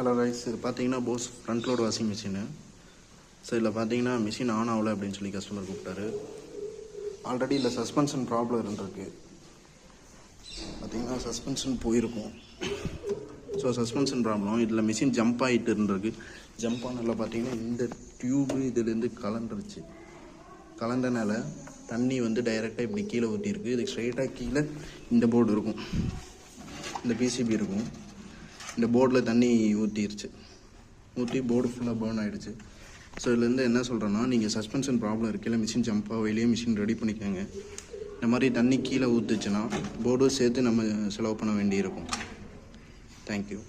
Hello ரைஸ், இது பார்த்தீங்கன்னா Bosch front load washing machine. So இதில் பார்த்தீங்கன்னா மிஷின் ஆன் ஆகலை அப்படின்னு சொல்லி கஸ்டமர் கூப்பிட்டாரு. ஆல்ரெடி இல்லை சஸ்பென்ஷன் ப்ராப்ளம் இருந்திருக்கு. பார்த்தீங்கன்னா சஸ்பென்ஷன் போயிருக்கும். ஸோ சஸ்பென்ஷன் ப்ராப்ளம் இதில் மிஷின் ஜம்ப் ஆகிட்டு இருந்திருக்கு. ஜம்ப் ஆனதில் பார்த்தீங்கன்னா இந்த டியூபு இதுலேருந்து கலண்டுருச்சு. கலண்டனால தண்ணி வந்து டைரெக்டாக இப்படி கீழே ஊற்றிருக்கு. இதுக்கு ஸ்ட்ரைட்டாக கீழே இந்த போர்டு இருக்கும், இந்த பிசிபி இருக்கும். இந்த போர்டில் தண்ணி ஊற்றி போர்டு ஃபுல்லாக பர்ன் ஆகிடுச்சு. ஸோ இதுலேருந்து என்ன சொல்கிறேன்னா, நீங்கள் சஸ்பென்ஷன் ப்ராப்ளம் இருக்கையில் மிஷின் ஜம்ப் ஆகையிலேயே மிஷின் ரெடி பண்ணிக்கோங்க. இந்த மாதிரி தண்ணி கீழே ஊற்றுச்சுன்னா போர்டும் சேர்த்து நம்ம செலவு பண்ண வேண்டியிருக்கும். தேங்க்யூ.